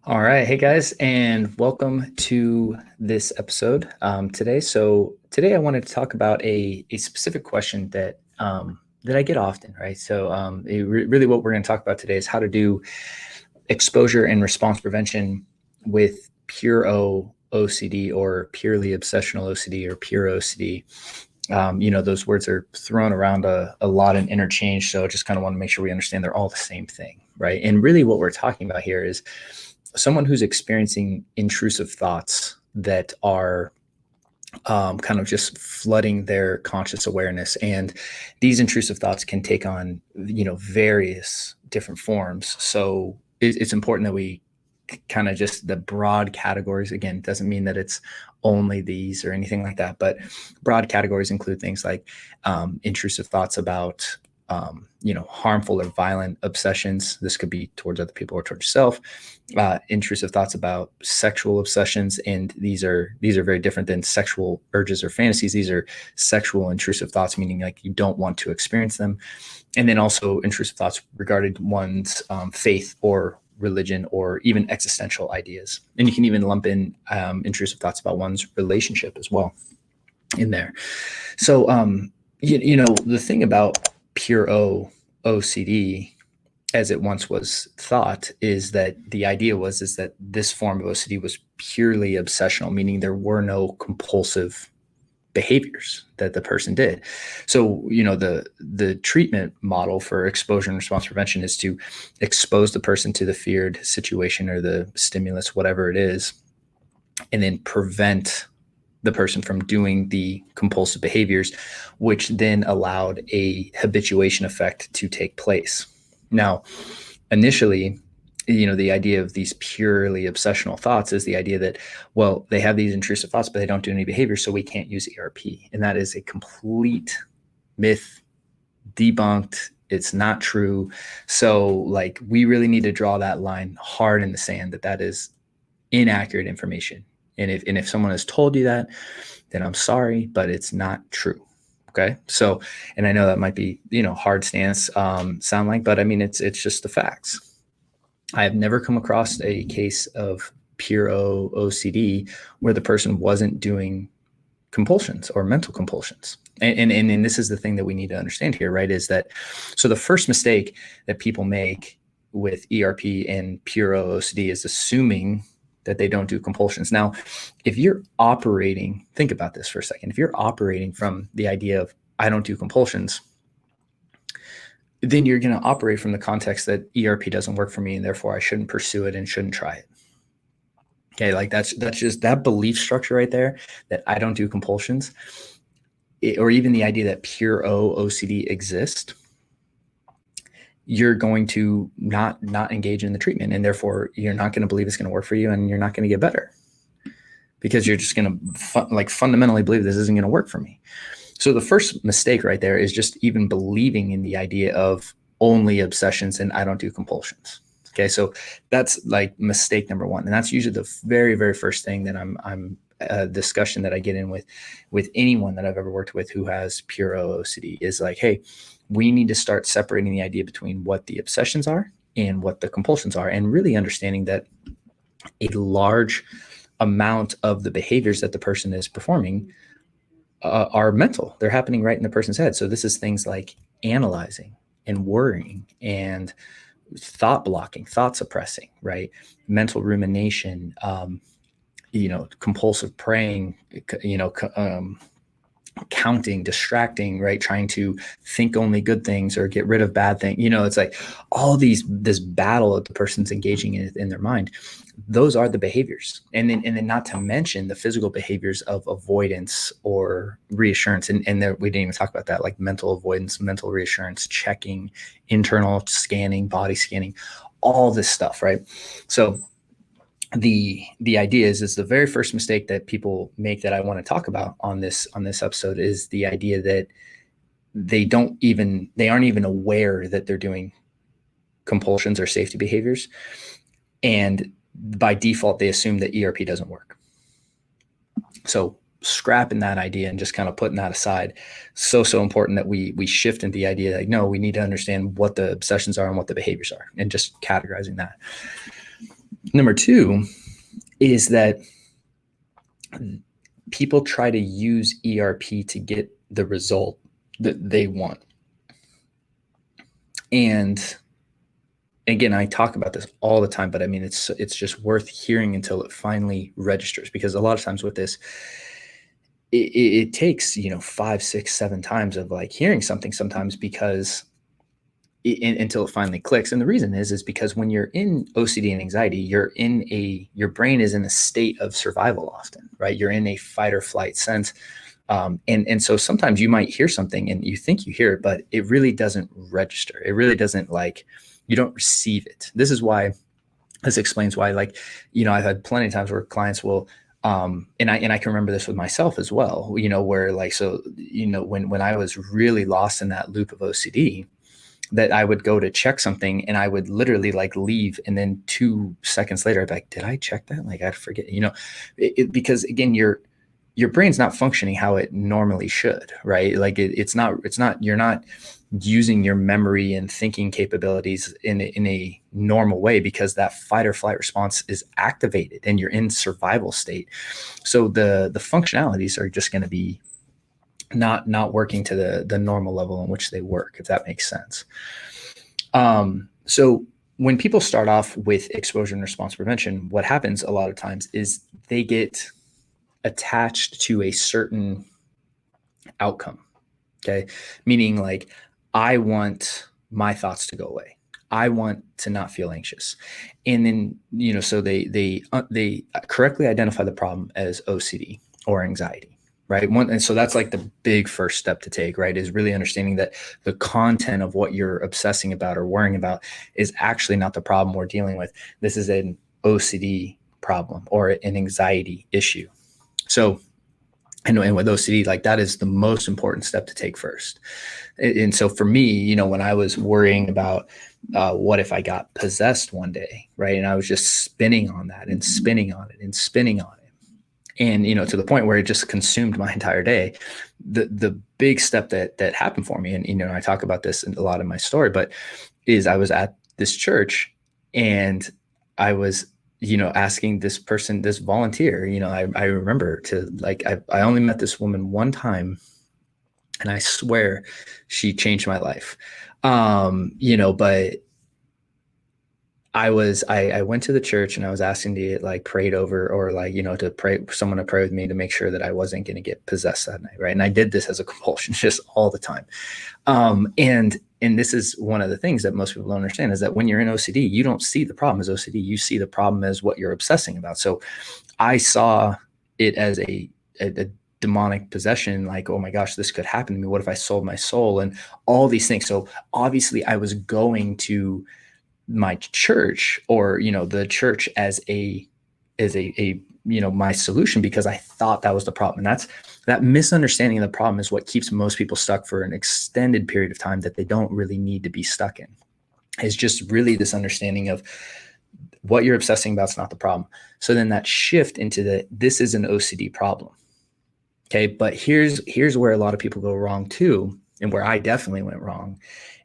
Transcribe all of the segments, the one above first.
All right. Hey guys, and welcome to this episode today. So today I wanted to talk about a specific question that I get often, right? Really what we're going to talk about today is how to do exposure and response prevention with Pure O OCD or purely obsessional OCD or pure OCD. Those words are thrown around a lot in interchange. So I just kind of want to make sure we understand they're all the same thing, right? And really what we're talking about here is someone who's experiencing intrusive thoughts that are kind of just flooding their conscious awareness. And these intrusive thoughts can take on, various different forms. So it's important that we kind of just the broad categories. Again, doesn't mean that it's only these or anything like that, but broad categories include things like intrusive thoughts about harmful or violent obsessions. This could be towards other people or towards yourself. Intrusive thoughts about sexual obsessions, and these are very different than sexual urges or fantasies. These are sexual intrusive thoughts, meaning like you don't want to experience them. And then also intrusive thoughts regarding one's faith or religion or even existential ideas. And you can even lump in intrusive thoughts about one's relationship as well in there. So, the thing about Pure O OCD, as it once was thought, is that the idea is that this form of OCD was purely obsessional, meaning there were no compulsive behaviors that the person did. So, the treatment model for exposure and response prevention is to expose the person to the feared situation or the stimulus, whatever it is, and then prevent the person from doing the compulsive behaviors, which then allowed a habituation effect to take place. Now, initially, the idea of these purely obsessional thoughts is the idea that, well, they have these intrusive thoughts, but they don't do any behavior, so we can't use ERP. And that is a complete myth, debunked. It's not true. So, like, we really need to draw that line hard in the sand that is inaccurate information. And if someone has told you that, then I'm sorry, but it's not true. Okay. So, and I know that might be, hard stance sound like, but I mean, it's just the facts. I have never come across a case of pure O OCD where the person wasn't doing compulsions or mental compulsions. And this is the thing that we need to understand here, right? Is that, so the first mistake that people make with ERP and pure O OCD is assuming that they don't do compulsions. Now, if you're operating, think about this for a second. If you're operating from the idea of, I don't do compulsions, then you're going to operate from the context that ERP doesn't work for me, and therefore I shouldn't pursue it and shouldn't try it. Okay, like that's just that belief structure right there, that I don't do compulsions, or even the idea that pure O OCD exists, you're going to not engage in the treatment, and therefore you're not going to believe it's going to work for you, and you're not going to get better because you're just going to fundamentally believe this isn't going to work for me. So the first mistake right there is just even believing in the idea of only obsessions and I don't do compulsions. Okay, so that's like mistake number one, and that's usually the very, very first thing that I'm discussion that I get in with anyone that I've ever worked with who has pure O OCD is like, hey, we need to start separating the idea between what the obsessions are and what the compulsions are, and really understanding that a large amount of the behaviors that the person is performing are mental. They're happening right in the person's head. So this is things like analyzing and worrying and thought blocking, thought suppressing, right? Mental rumination, compulsive praying, counting, distracting, right? Trying to think only good things or get rid of bad things. It's like all this battle that the person's engaging in their mind. Those are the behaviors. And then not to mention the physical behaviors of avoidance or reassurance. And there, we didn't even talk about that, like mental avoidance, mental reassurance, checking, internal scanning, body scanning, all this stuff, right? So the idea is the very first mistake that people make that I want to talk about on this episode is the idea that they aren't even aware that they're doing compulsions or safety behaviors, and by default they assume that ERP doesn't work. So scrapping that idea and just kind of putting that aside, so important that we shift into the idea that no, we need to understand what the obsessions are and what the behaviors are, and just categorizing that. Number two is that people try to use ERP to get the result that they want. And again, I talk about this all the time, but I mean, it's just worth hearing until it finally registers, because a lot of times with this, it takes, 5, 6, 7 times of like hearing something sometimes, because until it finally clicks. And the reason is because when you're in OCD and anxiety, your brain is in a state of survival often, right? You're in a fight or flight sense. And so sometimes you might hear something and you think you hear it, but it really doesn't register. It really doesn't, like, you don't receive it. This explains why, like, I've had plenty of times where clients will, and I can remember this with myself as well, where like, so, when I was really lost in that loop of OCD, that I would go to check something and I would literally like leave. And then 2 seconds later, I'd be like, did I check that? Like, I'd forget, because again, your brain's not functioning how it normally should, right? Like it's not, you're not using your memory and thinking capabilities in a normal way, because that fight or flight response is activated and you're in survival state. So the functionalities are just going to be not working to the normal level in which they work, if that makes sense. So when people start off with exposure and response prevention, what happens a lot of times is they get attached to a certain outcome. Okay. Meaning, like, I want my thoughts to go away. I want to not feel anxious. And then, so they correctly identify the problem as OCD or anxiety. Right. And so that's like the big first step to take, right, is really understanding that the content of what you're obsessing about or worrying about is actually not the problem we're dealing with. This is an OCD problem or an anxiety issue. So, and with OCD, like, that is the most important step to take first. And so for me, when I was worrying about what if I got possessed one day, right, and I was just spinning on that and spinning on it and spinning on it, and, to the point where it just consumed my entire day. The big step that happened for me, and, I talk about this in a lot of my story, but is I was at this church and I was, asking this person, this volunteer, I remember to, like, I only met this woman one time and I swear she changed my life. But I went to the church and I was asking to get, like, prayed over, or like, to pray, someone to pray with me to make sure that I wasn't going to get possessed that night. Right. And I did this as a compulsion just all the time. And this is one of the things that most people don't understand, is that when you're in OCD, you don't see the problem as OCD. You see the problem as what you're obsessing about. So I saw it as a demonic possession, like, oh my gosh, this could happen to me. What if I sold my soul and all these things? So obviously I was going to my church, or the church as a my solution, because I thought that was the problem. And that misunderstanding of the problem is what keeps most people stuck for an extended period of time that they don't really need to be stuck in. Is just really this understanding of what you're obsessing about is not the problem. So then that shift into this is an OCD problem. Okay, but here's where a lot of people go wrong too, and where I definitely went wrong,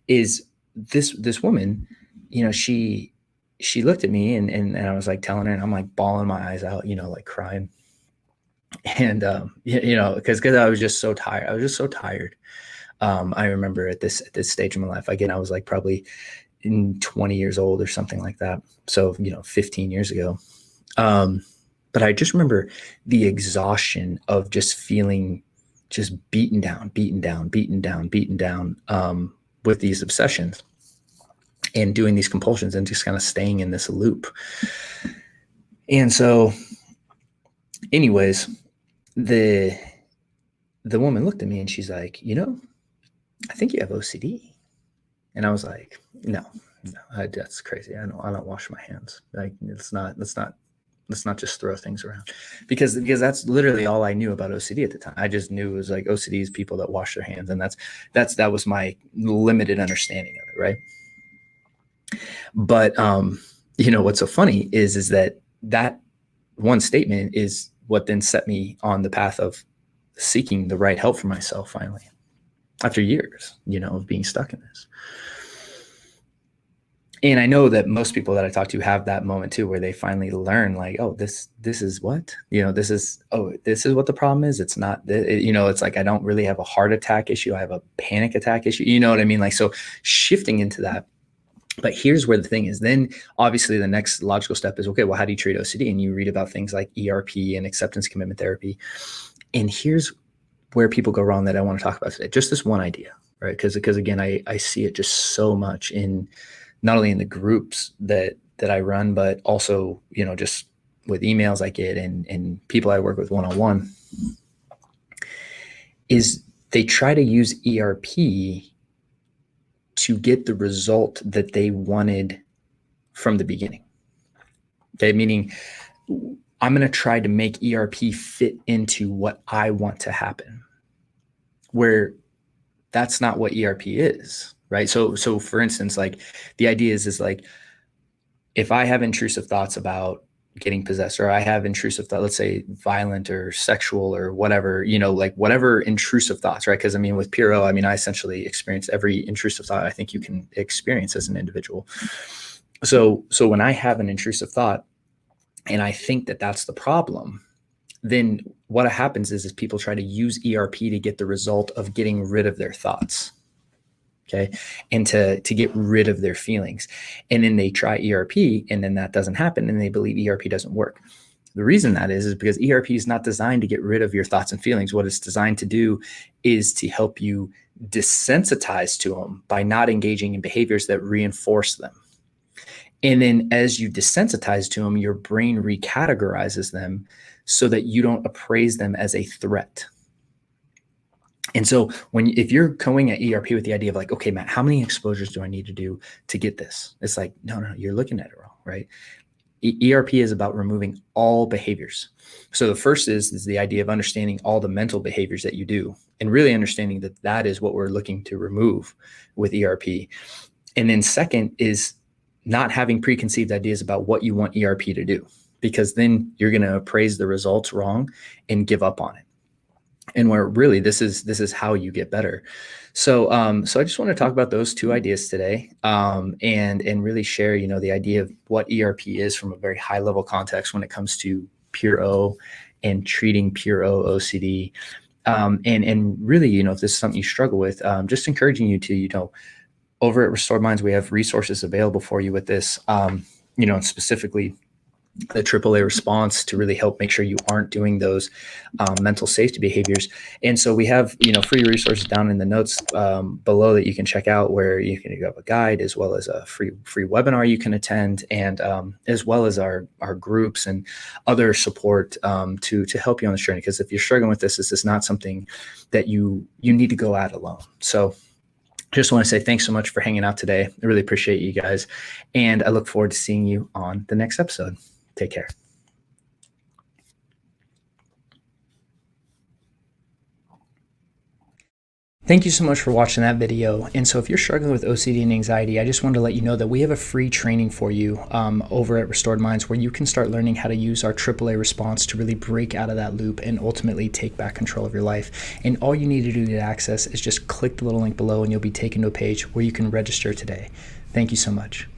is this woman, she looked at me and I was like telling her, and I'm like bawling my eyes out, like crying. And, because I was just so tired. I was just so tired. I remember at this stage of my life, again, I was like probably 20 years old or something like that. So, 15 years ago. But I just remember the exhaustion of just feeling just beaten down with these obsessions and doing these compulsions and just kind of staying in this loop. And so anyways, the woman looked at me and she's like, I think you have OCD. And I was like, no, that's crazy. I don't wash my hands. Like, let's not just throw things around, because that's literally all I knew about OCD at the time. I just knew it was like OCD is people that wash their hands. And that was my limited understanding of it. Right. But, what's so funny is that one statement is what then set me on the path of seeking the right help for myself finally, after years, of being stuck in this. And I know that most people that I talk to have that moment too, where they finally learn like, oh, this is what, this is, oh, this is what the problem is. It's not, it's like, I don't really have a heart attack issue. I have a panic attack issue. You know what I mean? Like, so shifting into that. But here's where the thing is, then obviously the next logical step is, okay, well, how do you treat OCD? And you read about things like ERP and acceptance commitment therapy. And here's where people go wrong that I want to talk about today. Just this one idea, right? Because again, I see it just so much in not only in the groups that I run, but also, just with emails I get and people I work with one-on-one, is they try to use ERP to get the result that they wanted from the beginning. Okay, meaning I'm going to try to make ERP fit into what I want to happen, where that's not what ERP is, right? So for instance, like the idea is like, if I have intrusive thoughts about getting possessed, or I have intrusive thought, let's say violent or sexual or whatever, like whatever intrusive thoughts, right? Because with Pure O, I essentially experience every intrusive thought I think you can experience as an individual. So when I have an intrusive thought and I think that that's the problem, then what happens is people try to use ERP to get the result of getting rid of their thoughts. Okay. And to get rid of their feelings. And then they try ERP and then that doesn't happen and they believe ERP doesn't work. The reason that is because ERP is not designed to get rid of your thoughts and feelings. What it's designed to do is to help you desensitize to them by not engaging in behaviors that reinforce them. And then as you desensitize to them, your brain recategorizes them so that you don't appraise them as a threat. And so if you're going at ERP with the idea of like, okay, Matt, how many exposures do I need to do to get this? It's like, no, you're looking at it wrong, right? ERP is about removing all behaviors. So the first is the idea of understanding all the mental behaviors that you do and really understanding that that is what we're looking to remove with ERP. And then second is not having preconceived ideas about what you want ERP to do, because then you're going to appraise the results wrong and give up on it. And where really this is how you get better. So I just want to talk about those two ideas today, and really share, the idea of what ERP is from a very high level context when it comes to Pure O and treating Pure O OCD. And really, if this is something you struggle with, just encouraging you to, over at Restored Minds, we have resources available for you with this, and specifically the AAA response to really help make sure you aren't doing those mental safety behaviors. And so we have, free resources down in the notes below that you can check out, where you have a guide as well as a free webinar you can attend, and as well as our groups and other support to help you on this journey. Because if you're struggling with this is not something that you need to go at alone. So just want to say thanks so much for hanging out today. I really appreciate you guys. And I look forward to seeing you on the next episode. Take care. Thank you so much for watching that video. And so if you're struggling with OCD and anxiety, I just wanted to let you know that we have a free training for you over at Restored Minds, where you can start learning how to use our AAA response to really break out of that loop and ultimately take back control of your life. And all you need to do to access is just click the little link below and you'll be taken to a page where you can register today. Thank you so much.